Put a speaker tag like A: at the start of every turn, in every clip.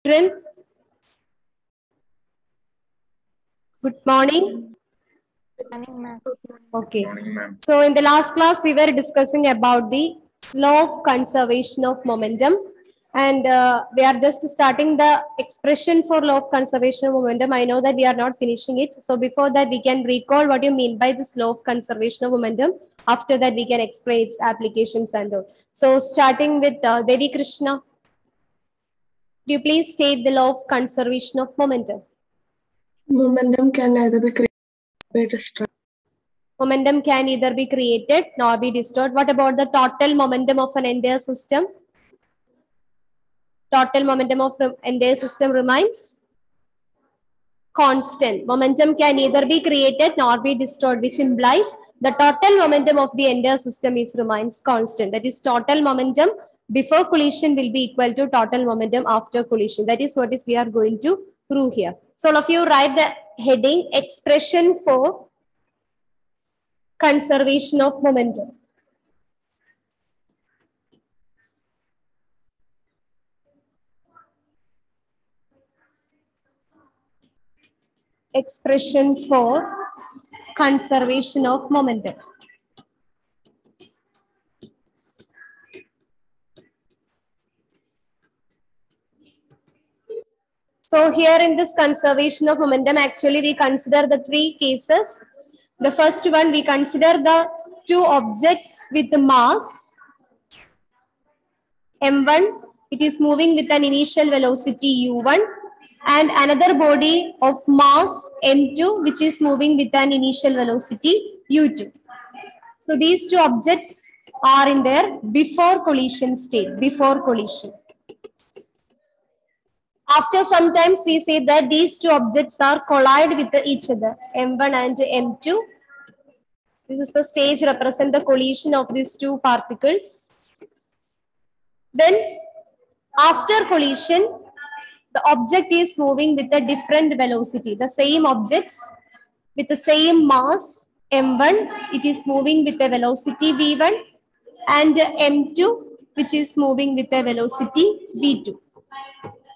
A: Children, good morning.
B: Morning, ma'am.
A: Okay. So in the last class, we were discussing about the law of conservation of momentum. And we are just starting the expression for law of conservation of momentum. I know that we are not finishing it. So before that, we can recall what you mean by this law of conservation of momentum. After that, we can explain its applications and all. So starting with Devi Krishna. Do you please state the law of conservation of momentum?
C: Momentum can neither be created nor destroyed.
A: Momentum can either be created nor be destroyed. What about the total momentum of an entire system? Total momentum of entire system remains constant. Momentum can neither be created nor be destroyed, which implies the total momentum of the entire system remains constant. That is, total momentum before collision will be equal to total momentum after collision. That is what we are going to prove here. So all of you write the heading expression for conservation of momentum. Expression for conservation of momentum. So here in this conservation of momentum, actually we consider the three cases. The first one, we consider the two objects with the mass m1, it is moving with an initial velocity u1, and another body of mass m2, which is moving with an initial velocity u2. So these two objects are in their before collision state, before collision. After sometimes we say that these two objects are collide with each other, m1 and m2. This is the stage represent the collision of these two particles. Then after collision, the object is moving with a different velocity. The same objects with the same mass m1, it is moving with a velocity v1, and m2, which is moving with a velocity v2.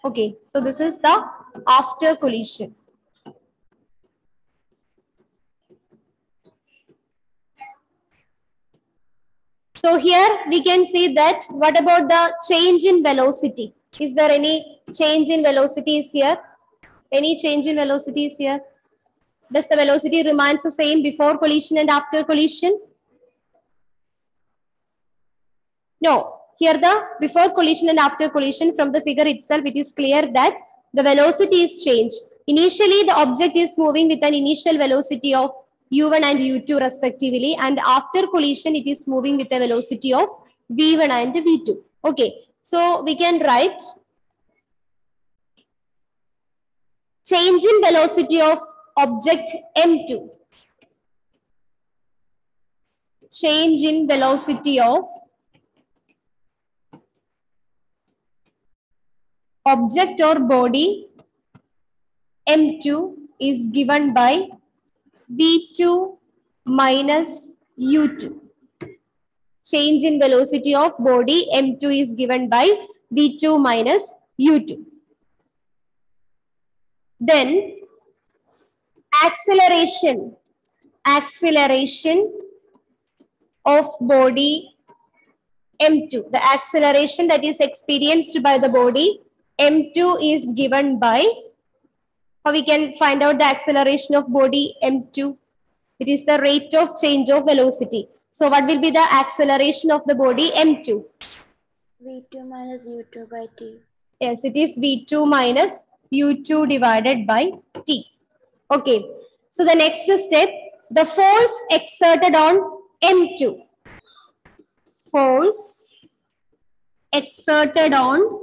A: Okay, so this is the after collision. So here we can see that what about the change in velocity? Is there any change in velocities here? Any change in velocities here? Does the velocity remains the same before collision and after collision? No. Here the before collision and after collision, from the figure itself, it is clear that the velocity is changed. Initially, the object is moving with an initial velocity of u1 and u2 respectively, and after collision, it is moving with a velocity of v1 and v2. Okay, so we can write change in velocity of object m2. Change in velocity of object or body m2 is given by v2 minus u2. Change in velocity of body m2 is given by v2 minus u2. Then acceleration of body m2. The acceleration that is experienced by the body m2 is given by, how we can find out the acceleration of body m2? It is the rate of change of velocity. So what will be the acceleration of the body m2?
B: V2 minus U2 by T.
A: Yes, it is v2 minus u2 divided by t. Okay. So the next step, the force exerted on m2. Force exerted on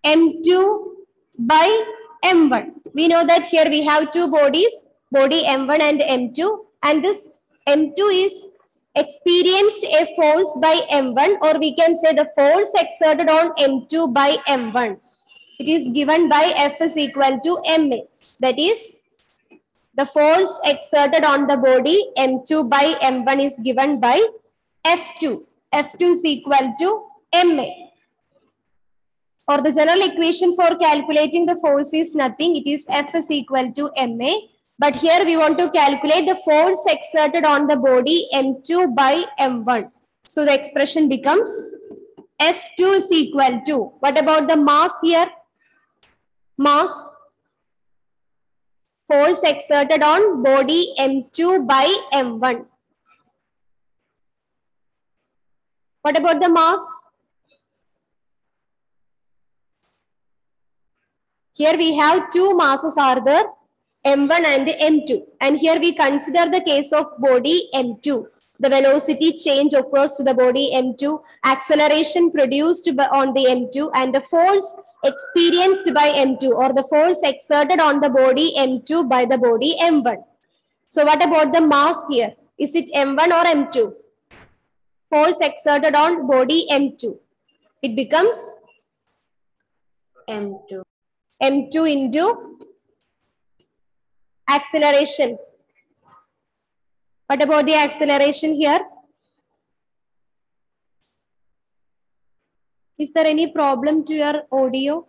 A: m2 by m1. We know that here we have two bodies, body m1 and m2, and this m2 is experienced a force by m1, or we can say the force exerted on m2 by m1. It is given by F is equal to ma. That is, the force exerted on the body m2 by m1 is given by F2. F2 is equal to ma. or the general equation for calculating the force is nothing. It is F is equal to ma. But here we want to calculate the force exerted on the body m2 by m1. So the expression becomes F2 is equal to, what about the mass here? Mass, force exerted on body m2 by m1. What about the mass? Here we have two masses are there, m1 and m2. And here we consider the case of body m2. The velocity change occurs to the body m2, acceleration produced on the m2, and the force experienced by m2, or the force exerted on the body m2 by the body m1. So what about the mass here? Is it m1 or m2? Force exerted on body m2. It becomes
B: M2.
A: m2 into acceleration. What about the acceleration here? Is there any problem to your audio?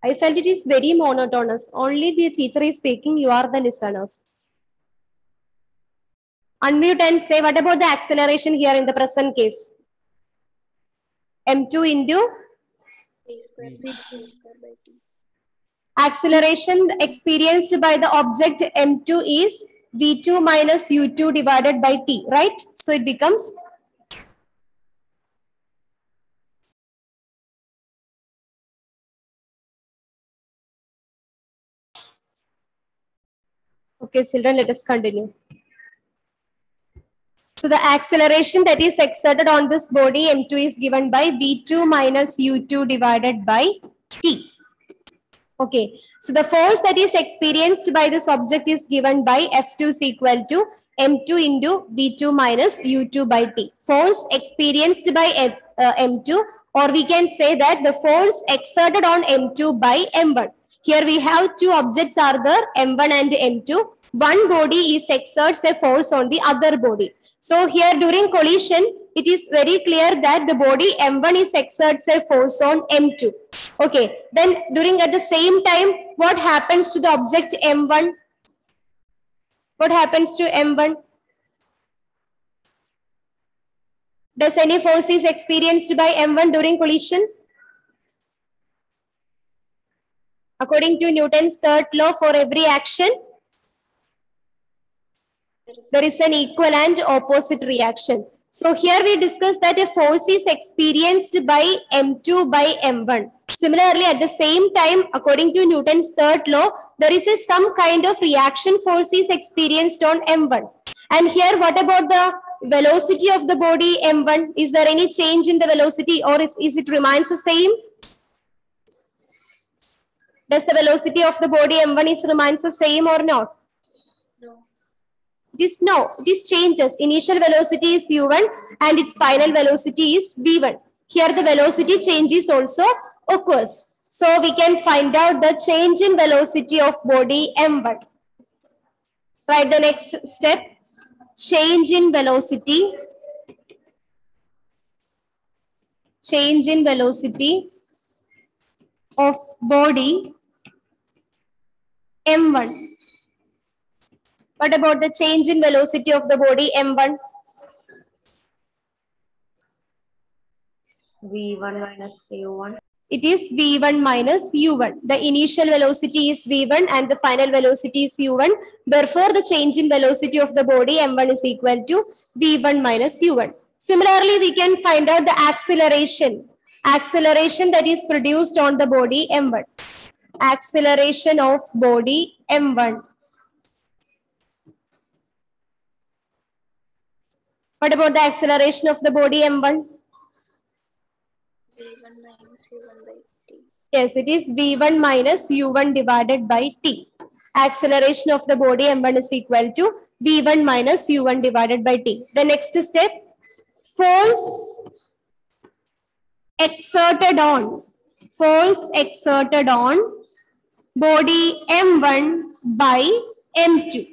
A: I felt it is very monotonous. Only the teacher is speaking, you are the listeners. Unmute and say, what about the acceleration here in the present case? m2 into acceleration experienced by the object m2 is v2 minus u2 divided by t, right? So it becomes okay, children, let us continue. So the acceleration that is exerted on this body m2 is given by v2 minus u2 divided by t. Okay, so the force that is experienced by this object is given by F2 is equal to m2 into v2 minus u2 by t. Force experienced by m2, or we can say that the force exerted on m2 by m1. Here we have two objects are there, m1 and m2. One body is exerts a force on the other body. So here during collision, it is very clear that the body m1 is exerts a force on m2. Okay, then during at the same time, what happens to the object m1? What happens to m1? Does any force is experienced by m1 during collision? According to Newton's third law, for every action, there is an equal and opposite reaction. So here we discuss that a force is experienced by m2 by m1. Similarly, at the same time, according to Newton's third law, there is some kind of reaction force is experienced on m1. And here, what about the velocity of the body m1? Is there any change in the velocity, or is it remains the same? Does the velocity of the body m1 is remains the same or not? No, this changes. Initial velocity is u1 and its final velocity is v1. Here the velocity changes also occurs. So we can find out the change in velocity of body m1. Right, the next step, change in velocity. Change in velocity of body m1. What about the change in velocity of the body m1?
B: V1 minus U1.
A: It is v1 minus u1. The initial velocity is v1 and the final velocity is u1. Therefore, the change in velocity of the body m1 is equal to v1 minus u1. Similarly, we can find out the acceleration. Acceleration that is produced on the body m1. Acceleration of body m1. What about the acceleration of the body m1?
B: V1 minus U1 by T.
A: Yes, it is v1 minus u1 divided by t. Acceleration of the body m1 is equal to v1 minus u1 divided by t. The next step, force exerted on body m1 by m2.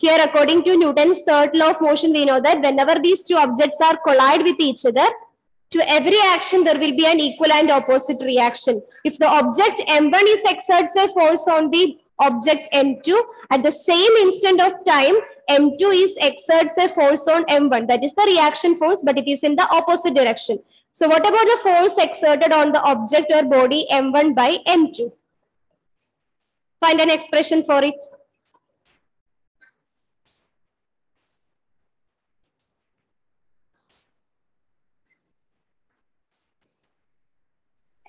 A: Here, according to Newton's third law of motion, we know that whenever these two objects are collide with each other, to every action there will be an equal and opposite reaction. If the object M1 is exerts a force on the object M2, at the same instant of time, M2 is exerts a force on M1. That is the reaction force, but it is in the opposite direction. So what about the force exerted on the object or body M1 by M2? Find an expression for it.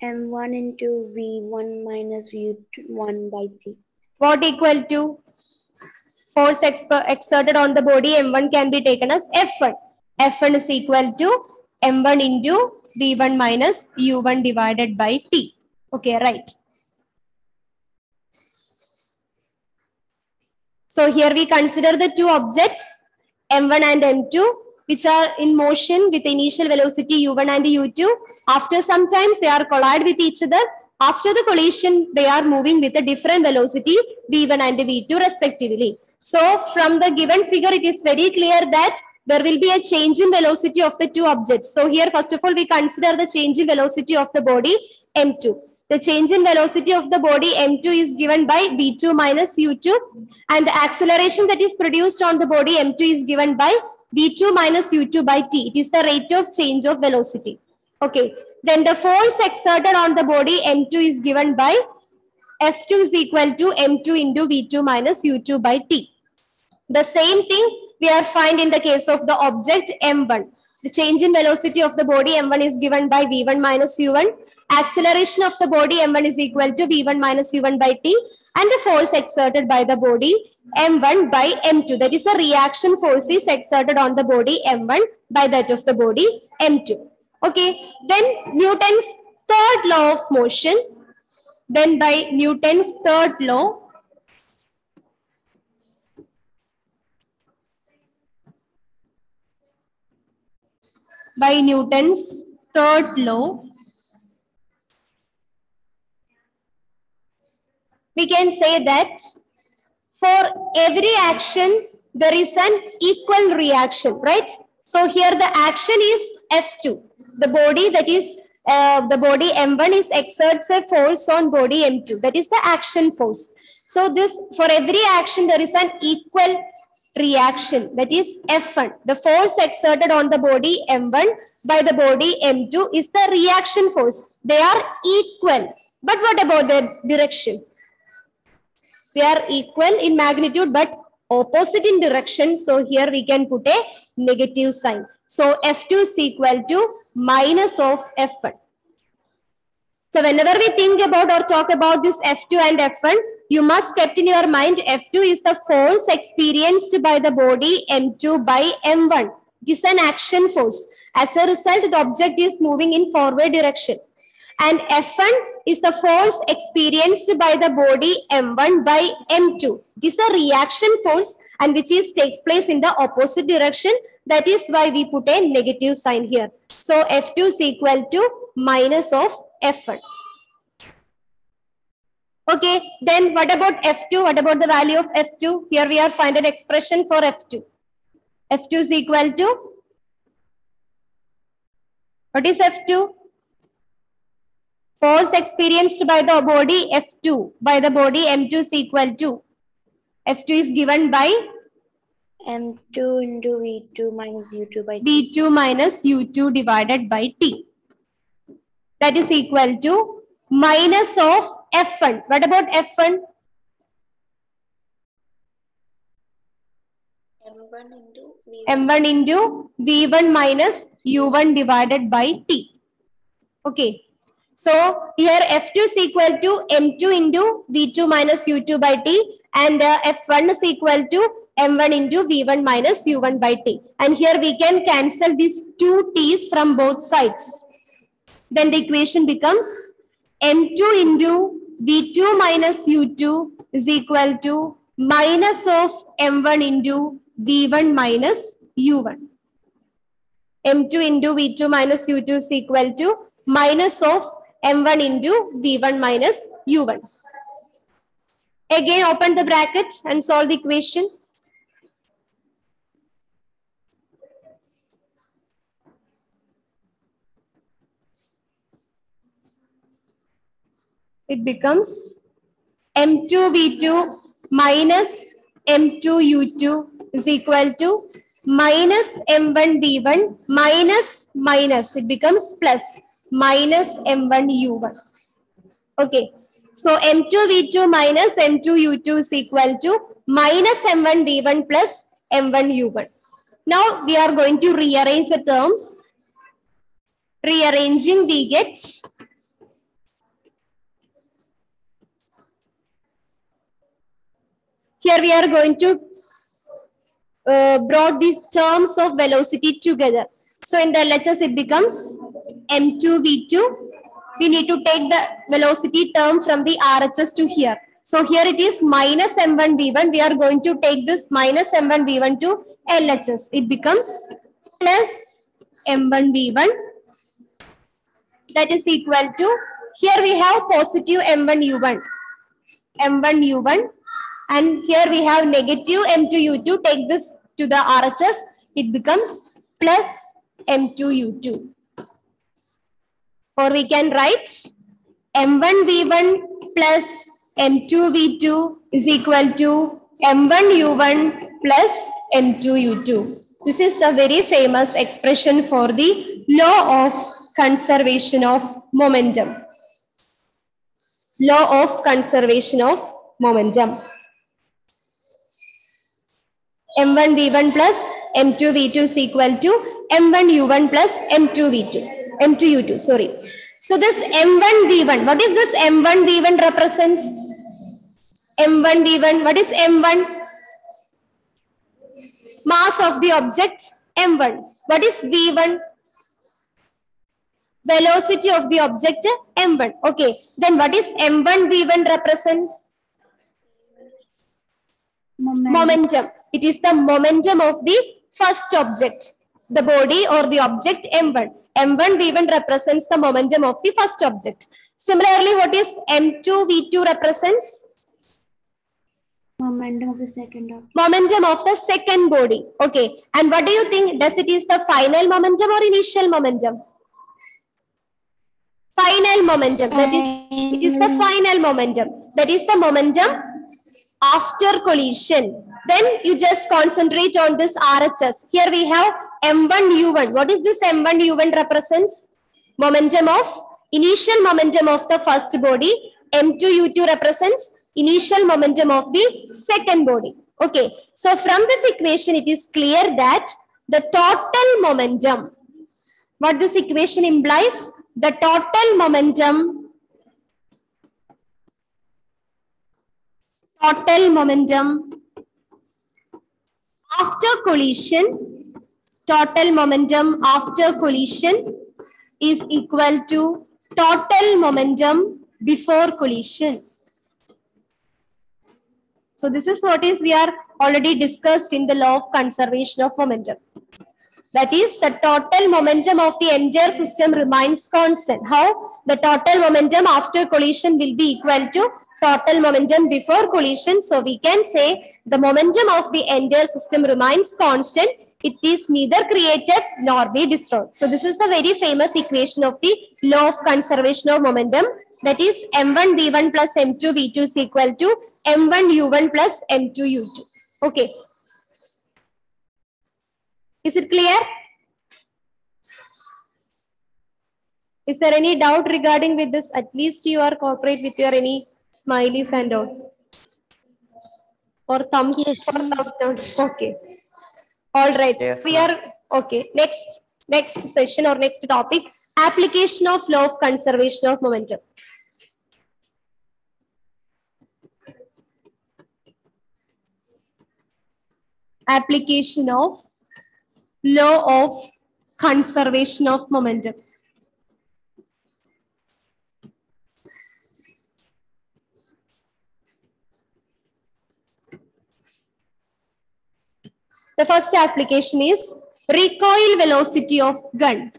B: M1 into V1 minus V1 by T.
A: What equal to? Force exerted on the body M1 can be taken as F1. F1 is equal to M1 into V1 minus U1 divided by T. Okay, right. So here we consider the two objects M1 and M2, which are in motion with initial velocity U1 and U2. After some times they are collide with each other. After the collision, they are moving with a different velocity V1 and V2 respectively. So from the given figure, it is very clear that there will be a change in velocity of the two objects. So here, first of all, we consider the change in velocity of the body M2. The change in velocity of the body M2 is given by V2 minus U2, and the acceleration that is produced on the body M2 is given by V2 minus U2 by T. It is the rate of change of velocity. Okay. Then the force exerted on the body M2 is given by F2 is equal to M2 into V2 minus U2 by T. The same thing we are find in the case of the object M1. The change in velocity of the body M1 is given by V1 minus U1. Acceleration of the body M1 is equal to V1 minus U1 by T, and the force exerted by the body M1 by M2. That is the reaction force is exerted on the body M1 by that of the body M2. Okay, then Newton's third law of motion. Then by Newton's third law, we can say that for every action, there is an equal reaction, right? So here the action is F2. The body that is, the body M1 is exerts a force on body M2. That is the action force. So this, for every action, there is an equal reaction, that is F1. The force exerted on the body M1 by the body M2 is the reaction force. They are equal. But what about the direction? They are equal in magnitude but opposite in direction. So here we can put a negative sign. So F2 is equal to minus of F1. So whenever we think about or talk about this F2 and F1, you must keep in your mind F2 is the force experienced by the body M2 by M1. It is an action force. As a result, the object is moving in forward direction. And F1 is the force experienced by the body M1 by M2. It is a reaction force and which takes place in the opposite direction. That is why we put a negative sign here. So F2 is equal to minus of F1. Okay, then what about F2? What about the value of F2? Here we are find an expression for F2. F2 is equal to, what is F2? Force experienced by the body F2 by the body M2 is equal to, F2 is given by
B: M2 into V2 minus U2 by T.
A: V2 minus U2 divided by T. That is equal to minus of F1. What about F1? M1 into V1 minus U1 divided by T. Okay. So here F2 is equal to M2 into V2 minus U2 by T, and F1 is equal to M1 into V1 minus U1 by T. And here we can cancel these two T's from both sides. Then the equation becomes M2 into V2 minus U2 is equal to minus of M1 into V1 minus U1. M2 into V2 minus U2 is equal to minus of M1 into V1 minus U1. Again, open the bracket and solve the equation. it becomes M2V2 minus M2U2 is equal to minus M1V1 minus, it becomes plus minus M1U1. Okay, so M2V2 minus M2U2 is equal to minus M1V1 plus M1U1. Now we are going to rearrange the terms. Rearranging, we get here we are going to brought these terms of velocity together. So in the LHS it becomes M2V2. We need to take the velocity term from the RHS to here. So here it is minus M1V1. We are going to take this minus M1V1 to LHS. It becomes plus M1V1. That is equal to, here we have positive M1U1. M1U1. And here we have negative M2U2. Take this to the RHS. It becomes plus M2U2. Or we can write M1V1 plus M2V2 is equal to M1U1 plus M2U2. This is the very famous expression for the law of conservation of momentum. Law of conservation of momentum. M1V1 plus M2V2 is equal to M1U1 plus M2U2, sorry. So this M1V1, what is this M1V1 represents? M1V1, what is M1? Mass of the object, M1. What is V1? Velocity of the object, M1. Okay, then what is M1V1 represents? Momentum. It is the momentum of the first object, the body or the object M1. M1V1 represents the momentum of the first object. Similarly, what is M2V2 represents?
B: Momentum of the second object.
A: Momentum of the second body. Okay. And what do you think? Does it is the final momentum or initial momentum? Final momentum. That is, it is the final momentum. That is the momentum after collision. Then you just concentrate on this RHS. Here we have M1U1. What is this M1U1 represents? Momentum of, initial momentum of the first body. M2U2 represents initial momentum of the second body. Okay. So from this equation, it is clear that the total momentum, what this equation implies, the total momentum after collision, total momentum after collision is equal to total momentum before collision. So this is what is we are already discussed in the law of conservation of momentum. That is, the total momentum of the entire system remains constant. How? The total momentum after collision will be equal to total momentum before collision. So we can say the momentum of the entire system remains constant. It is neither created nor be destroyed. So this is the very famous equation of the law of conservation of momentum. That is M1V1 plus M2V2 is equal to M1U1 plus M2U2. Okay. Is it clear? Is there any doubt regarding with this? At least you are cooperate with your any smileys and all. Or thumbs, yes, or thumbs down. Okay. All right. Yes, we are okay. Next session or next topic, application of law of conservation of momentum. Application of law of conservation of momentum. The first application is recoil velocity of gun.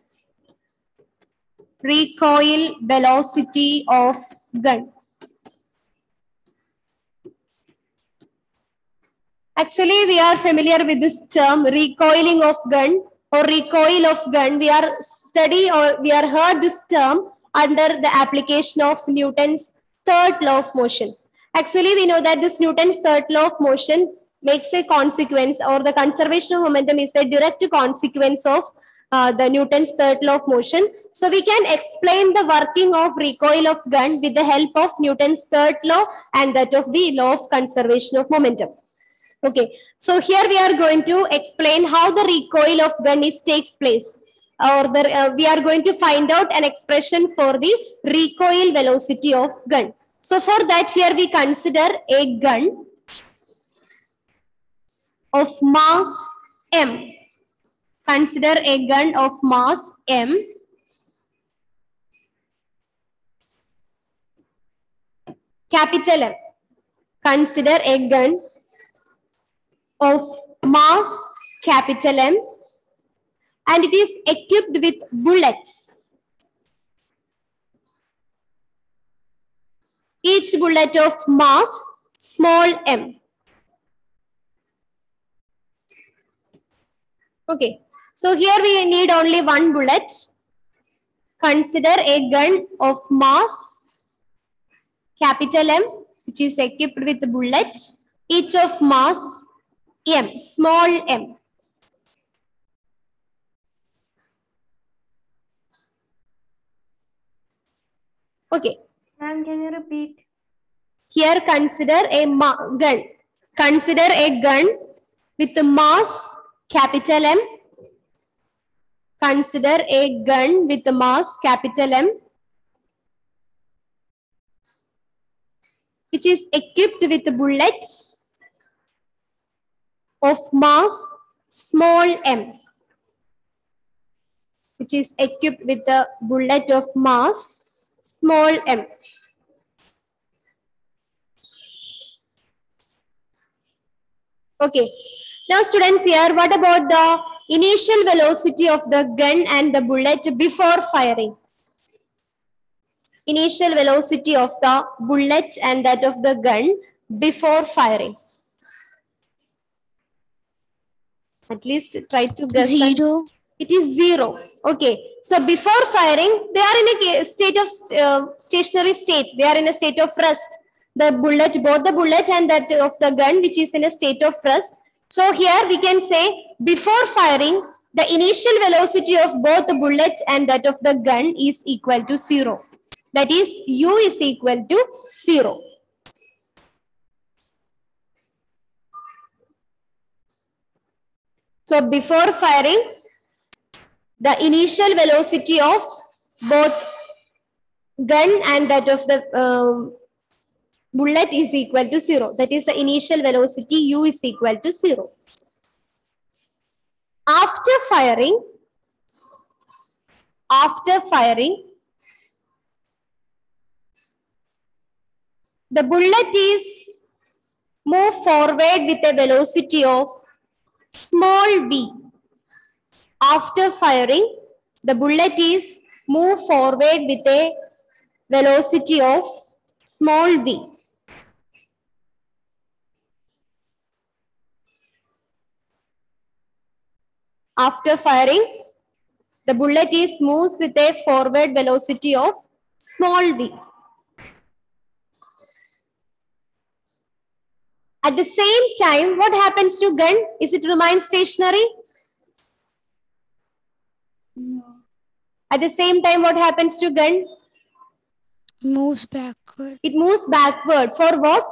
A: Recoil velocity of gun. Actually, we are familiar with this term recoiling of gun or recoil of gun. We are study or we are heard this term under the application of Newton's third law of motion. Actually, we know that this Newton's third law of motion makes a consequence, or the conservation of momentum is a direct consequence of the Newton's third law of motion. So we can explain the working of recoil of gun with the help of Newton's third law and that of the law of conservation of momentum. Okay, so here we are going to explain how the recoil of gun takes place, or we are going to find out an expression for the recoil velocity of gun. So for that, here we consider a gun of mass m. Consider a gun of mass m. Capital M. Consider a gun of mass capital M, and it is equipped with bullets. Each bullet of mass small m. Okay, so here we need only one bullet. Consider a gun of mass capital M, which is equipped with bullet, each of mass m, small m. Okay.
B: Ma'am, can you repeat?
A: Here consider a gun. Consider a gun with the mass capital M. Consider a gun with the mass capital M, which is equipped with the bullet of mass small m, which is equipped with the bullet of mass small m. Okay. Now students, here what about the initial velocity of the gun and the bullet before firing? Initial velocity of the bullet and that of the gun before firing. At least try to guess.
B: 0.
A: It is 0. Okay. So before firing, they are in a state of stationary state. They are in a state of rest. The bullet, both the bullet and that of the gun, which is in a state of rest. So here we can say before firing, the initial velocity of both the bullet and that of the gun is equal to 0. That is, u is equal to 0. So before firing, the initial velocity of both gun and that of the bullet is equal to 0. That is, the initial velocity u is equal to 0. After firing, the bullet is moved forward with a velocity of small v. After firing, the bullet is moved forward with a velocity of small v. After firing, the bullet is moved with a forward velocity of small v. At the same time, what happens to gun? Is it remain stationary?
B: No.
A: At the same time, what happens to gun?
B: Moves backward.
A: It moves backward. For what?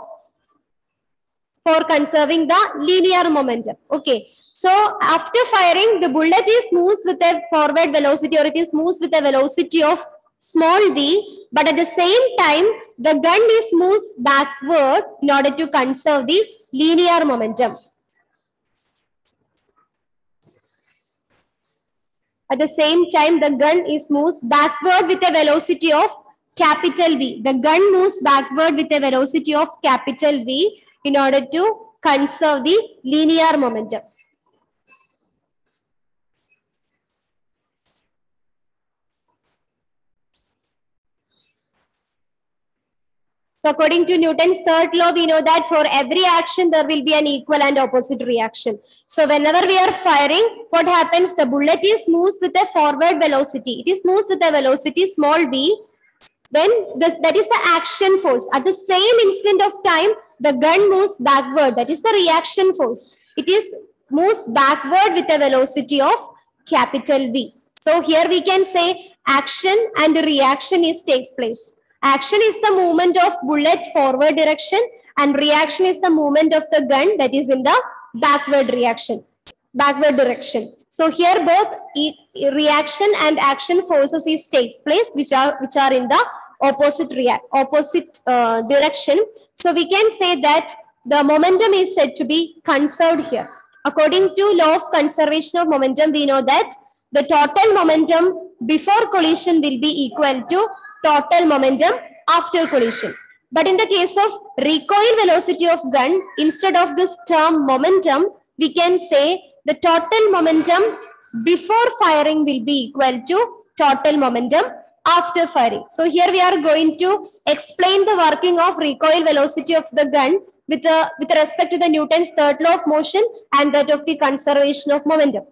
A: For conserving the linear momentum. Okay. So after firing, the bullet is moves with a forward velocity, or it is moves with a velocity of small v, but at the same time, the gun is moves backward in order to conserve the linear momentum. At the same time, the gun is moves backward with a velocity of capital V. The gun moves backward with a velocity of capital V in order to conserve the linear momentum. So according to Newton's third law, we know that for every action, there will be an equal and opposite reaction. So whenever we are firing, what happens? The bullet is moves with a forward velocity. It is moves with a velocity small v. then that is the action force. At the same instant of time, the gun moves backward. That is the reaction force. It is moves backward with a velocity of capital V. So here we can say action and reaction takes place. Action is the movement of bullet forward direction, and reaction is the movement of the gun that is in the backward direction. So here both reaction and action forces takes place, which are in the opposite direction. So we can say that the momentum is said to be conserved here. According to law of conservation of momentum, we know that the total momentum before collision will be equal to total momentum after collision. But in the case of recoil velocity of gun, instead of this term momentum, we can say the total momentum before firing will be equal to total momentum after firing. So here we are going to explain the working of recoil velocity of the gun with respect to the Newton's third law of motion and that of the conservation of momentum.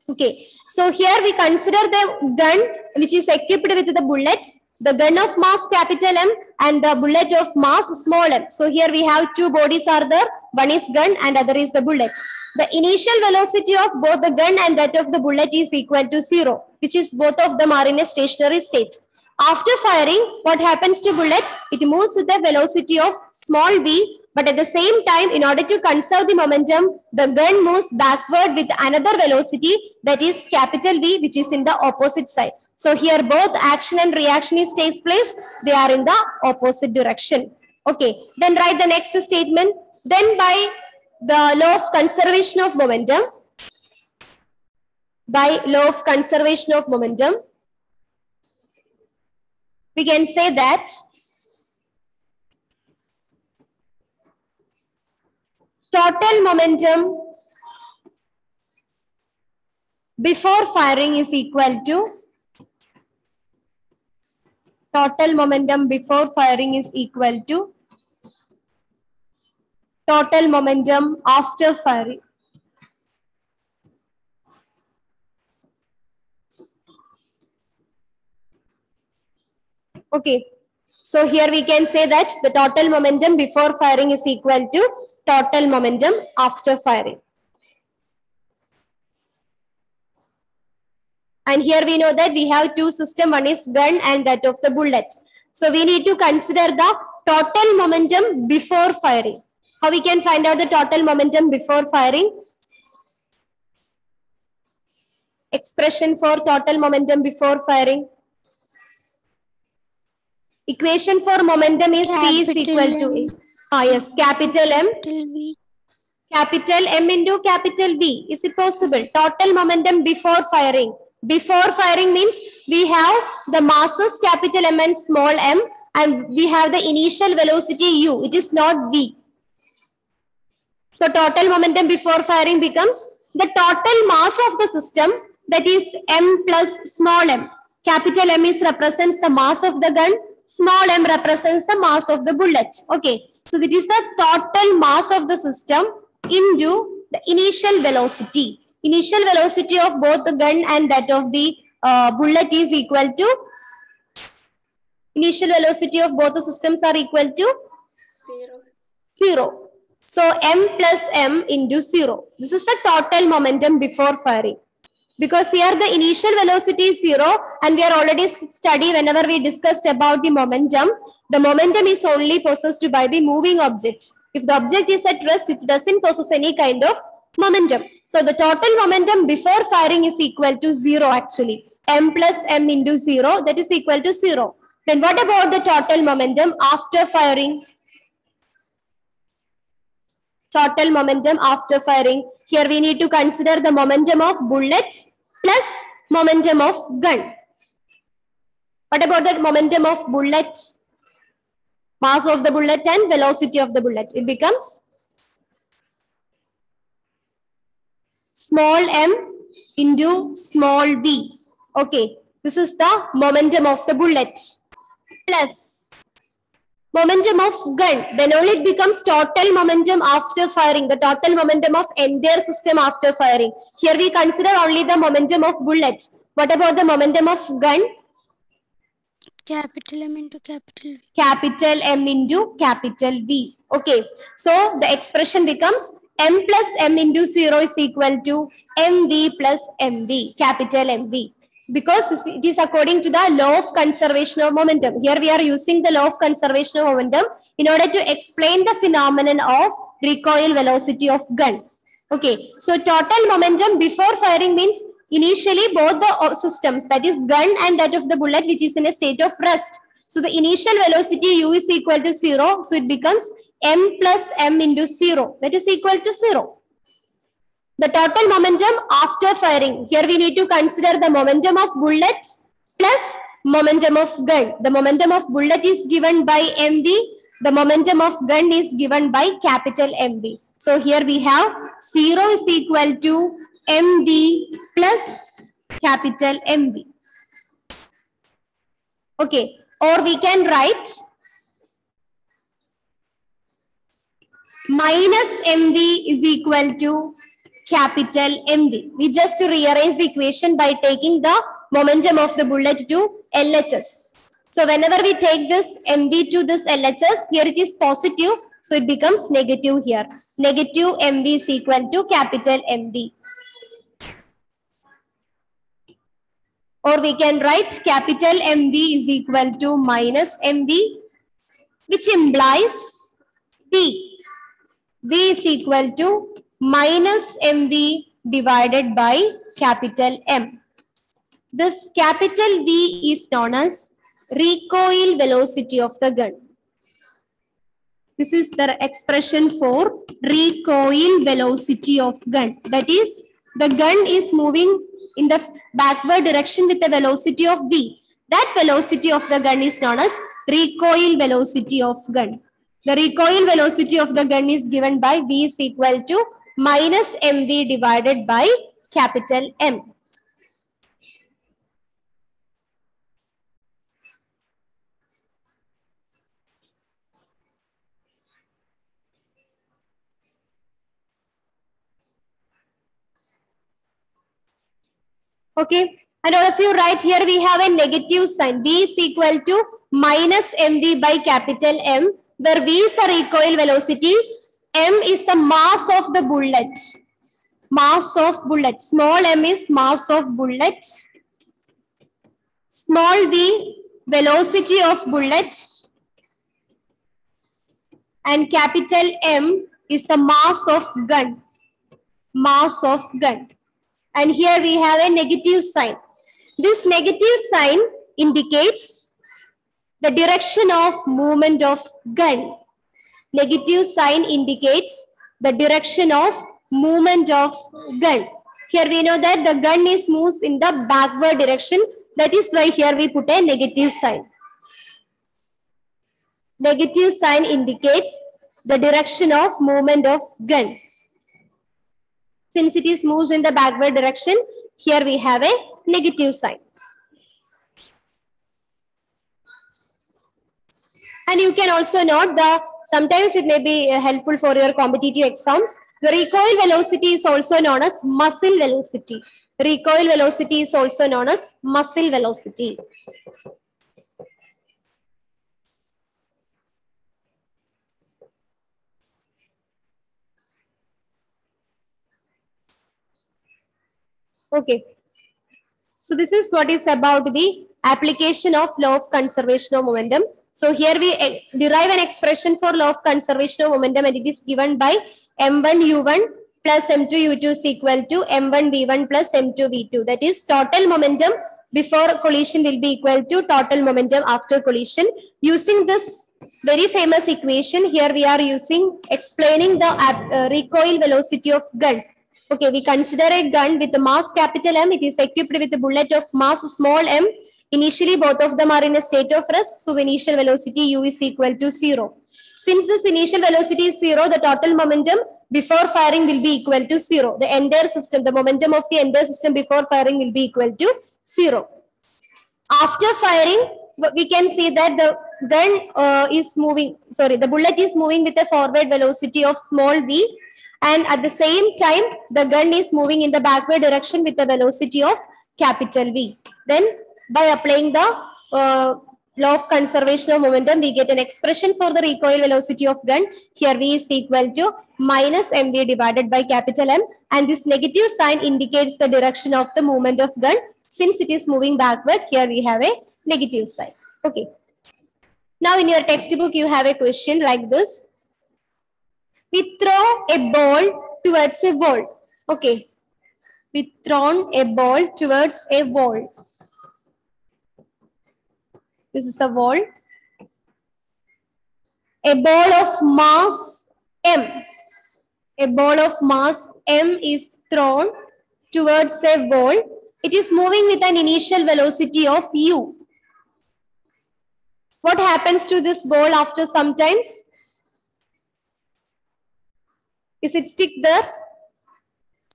A: Okay, so here we consider the gun which is equipped with the bullets, the gun of mass capital M and the bullet of mass small m. So here we have two bodies are there, one is gun and other is the bullet. The initial velocity of both the gun and that of the bullet is equal to 0, which is both of them are in a stationary state. After firing, what happens to bullet? It moves with the velocity of small v, but at the same time, in order to conserve the momentum, the gun moves backward with another velocity that is capital V, which is in the opposite side. So here both action and reaction takes place. They are in the opposite direction. Okay, then write the next statement. Then by the law of conservation of momentum, we can say that total momentum before firing is equal to total momentum after firing. Okay, so here we can say that the total momentum before firing is equal to total momentum after firing. And here we know that we have two systems, one is gun and that of the bullet. So we need to consider the total momentum before firing. How we can find out the total momentum before firing? Expression for total momentum before firing. Equation for momentum is P is equal to yes, capital M. Capital M into capital V. Is it possible? Total momentum before firing. Before firing means we have the masses capital M and small m, and we have the initial velocity u. It is not v. So total momentum before firing becomes the total mass of the system, that is m plus small m. Capital M represents the mass of the gun. Small m represents the mass of the bullet. Okay. So this is the total mass of the system into the initial velocity. Initial velocity of both the gun and that of the bullet is equal to, initial velocity of both the systems are equal to 0. So m plus m into 0. This is the total momentum before firing. Because here the initial velocity is 0 and we are already studied whenever we discussed about the momentum is only possessed by the moving object. If the object is at rest, it doesn't possess any kind of momentum. So the total momentum before firing is equal to 0 actually. M plus m into 0, that is equal to 0. Then what about the total momentum after firing? Total momentum after firing. Here we need to consider the momentum of bullet plus momentum of gun. What about the momentum of bullet? Mass of the bullet and velocity of the bullet. It becomes small m into small v. Okay, this is the momentum of the bullet plus momentum of gun. Then only it becomes total momentum after firing, the total momentum of entire system after firing. Here we consider only the momentum of bullet. What about the momentum of gun?
B: Capital M into capital V.
A: Capital M into capital V. Okay. So the expression becomes M plus M into 0 is equal to MV plus MV, capital MV. Because it is according to the law of conservation of momentum. Here we are using the law of conservation of momentum in order to explain the phenomenon of recoil velocity of gun. Okay. So total momentum before firing means initially both the systems, that is gun and that of the bullet, which is in a state of rest. So the initial velocity u is equal to 0. So it becomes m plus m into 0. That is equal to 0. The total momentum after firing. Here we need to consider the momentum of bullet plus momentum of gun. The momentum of bullet is given by mv. The momentum of gun is given by capital MV. So here we have 0 is equal to MV plus capital MV. Okay. Or we can write minus MV is equal to capital MV. We just rearrange the equation by taking the momentum of the bullet to LHS. So whenever we take this MV to this LHS, here it is positive. So it becomes negative here. Negative MV is equal to capital MV. Or we can write capital MV is equal to minus MV, which implies V. V is equal to minus MV divided by capital M. This capital V is known as recoil velocity of the gun. This is the expression for recoil velocity of gun. That is, the gun is moving in the backward direction with the velocity of V. That velocity of the gun is known as recoil velocity of gun. The recoil velocity of the gun is given by V is equal to minus MV divided by capital M. Okay, and all of you write here we have a negative sign. V is equal to minus MV by capital M, where V is the recoil velocity, M is the mass of the bullet. Mass of bullet. Small m is mass of bullet. Small v, velocity of bullet. And capital M is the mass of gun. Mass of gun. And here we have a negative sign. This negative sign indicates the direction of movement of gun. Negative sign indicates the direction of movement of gun. Here we know that the gun is moves in the backward direction. That is why here we put a negative sign. Negative sign indicates the direction of movement of gun. Since it is moves in the backward direction, here we have a negative sign. And you can also note that sometimes it may be helpful for your competitive exams. The recoil velocity is also known as muzzle velocity. Recoil velocity is also known as muzzle velocity. Okay. So this is what is about the application of law of conservation of momentum. So here we derive an expression for law of conservation of momentum, and it is given by m1u1 plus m2u2 is equal to m1v1 plus m2v2. That is, total momentum before collision will be equal to total momentum after collision. Using this very famous equation, here we are explaining the recoil velocity of gun. Okay, we consider a gun with the mass capital M. It is equipped with a bullet of mass small m. Initially, both of them are in a state of rest. So, the initial velocity u is equal to 0. Since this initial velocity is 0, the total momentum before firing will be equal to 0. The entire system, the momentum of the entire system before firing will be equal to 0. After firing, we can see that the gun is moving, the bullet is moving with a forward velocity of small v. And at the same time, the gun is moving in the backward direction with the velocity of capital V. Then, by applying the law of conservation of momentum, we get an expression for the recoil velocity of gun. Here V is equal to minus mv divided by capital M, and this negative sign indicates the direction of the movement of gun. Since it is moving backward, here we have a negative sign. Okay. Now in your textbook, you have a question like this. We throw a ball towards a wall. Okay. We thrown a ball towards a wall. This is the wall. A ball of mass M. A ball of mass M is thrown towards a wall. It is moving with an initial velocity of u. What happens to this ball after some time? Is it stick there?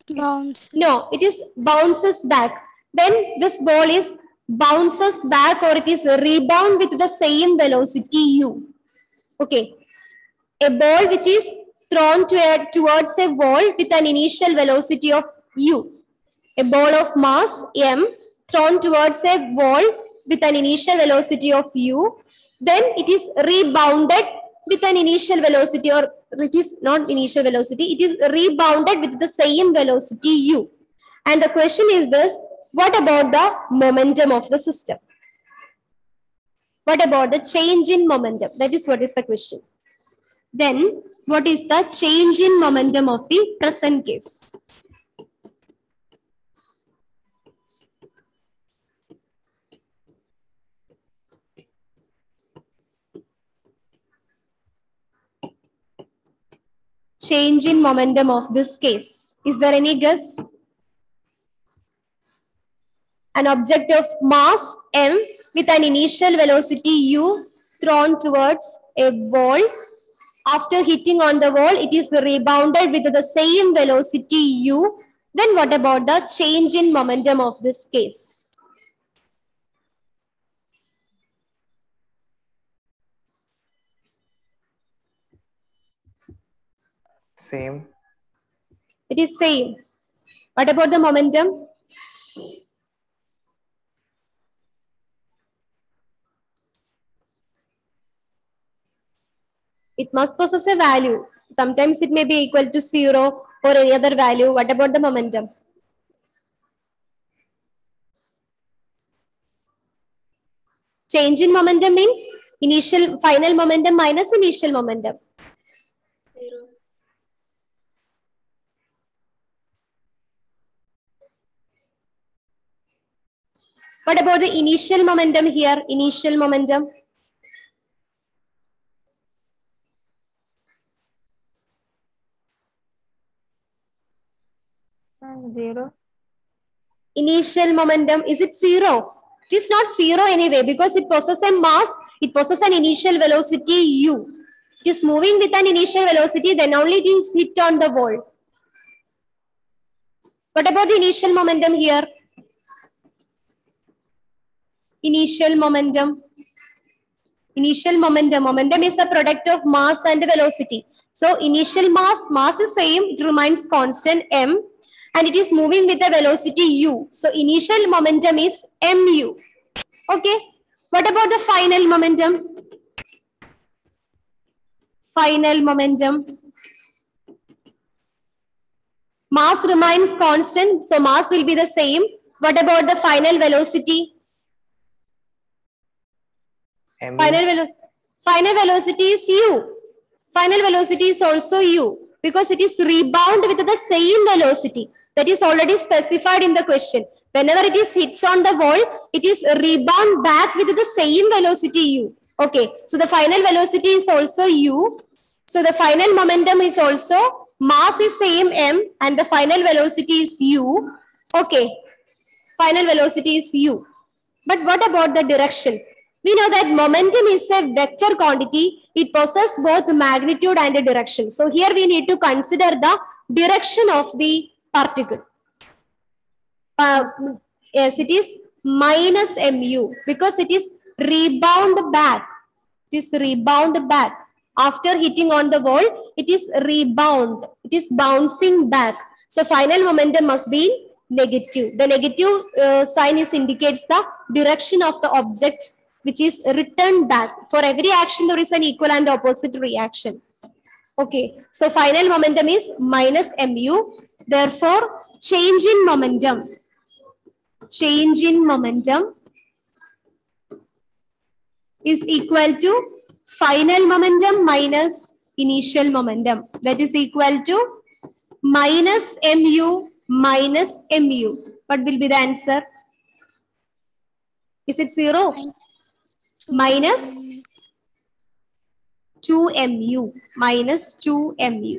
B: Bounce.
A: No, it is bounces back. Then this ball is bounces back, or it is rebound with the same velocity u. Okay. A ball which is thrown towards a wall with an initial velocity of u. A ball of mass m thrown towards a wall with an initial velocity of u. Then it is rebounded with an initial velocity, or it is not initial velocity, it is rebounded with the same velocity u. And the question is this: what about the momentum of the system? What about the change in momentum? That is what is the question. Then, what is the change in momentum of the present case? Change in momentum of this case. Is there any guess? An object of mass m with an initial velocity u thrown towards a wall. After hitting on the wall, it is rebounded with the same velocity u. Then what about the change in momentum of this case?
D: Same.
A: It is same. What about the momentum? It must possess a value. Sometimes it may be equal to 0 or any other value. What about the momentum? Change in momentum means final momentum minus initial momentum.
B: 0.
A: What about the initial momentum here? Initial momentum.
B: Zero.
A: Initial momentum, is it 0? It is not 0 anyway, because it possesses a mass, it possesses an initial velocity u. It is moving with an initial velocity, then only it is hit on the wall. What about the initial momentum here? Initial momentum. Initial momentum. Momentum is the product of mass and velocity. So initial mass is same, it remains constant m, and it is moving with a velocity u. So initial momentum is mu. Okay. What about the final momentum? Final momentum. Mass remains constant, so mass will be the same. What about the final velocity? Final velocity is u. Final velocity is also u, because it is rebound with the same velocity. That is already specified in the question. Whenever it is hits on the wall, it is rebound back with the same velocity u. Okay, so the final velocity is also u. So the final momentum is also, mass is same m, and the final velocity is u. Okay, final velocity is u. But what about the direction? We know that momentum is a vector quantity. It possesses both magnitude and a direction. So here we need to consider the direction of the particle. Yes, it is minus mu, because it is rebound back. It is rebound back. After hitting on the wall, it is rebound. It is bouncing back. So final momentum must be negative. The negative sign indicates the direction of the object which is returned back. For every action, there is an equal and opposite reaction. Okay, so final momentum is minus mu. Therefore, change in momentum is equal to final momentum minus initial momentum. That is equal to minus mu minus mu. What will be the answer? Is it 0? Minus 2mu. Minus 2mu.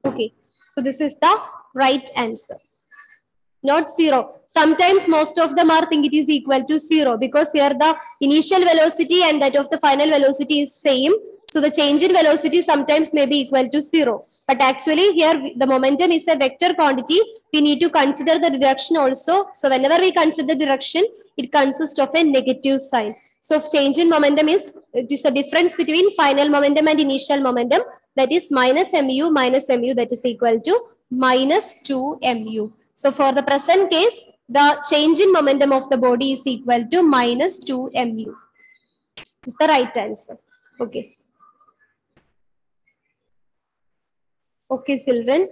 A: Okay. So this is the right answer. Not 0. Sometimes most of them are think it is equal to 0 because here the initial velocity and that of the final velocity is same. So the change in velocity sometimes may be equal to 0. But actually here the momentum is a vector quantity. We need to consider the direction also. So whenever we consider direction, it consists of a negative sign. So change in momentum is, it is the difference between final momentum and initial momentum. That is minus mu that is equal to minus 2mu. So for the present case, the change in momentum of the body is equal to minus 2mu. Is the right answer. Okay. Okay, children.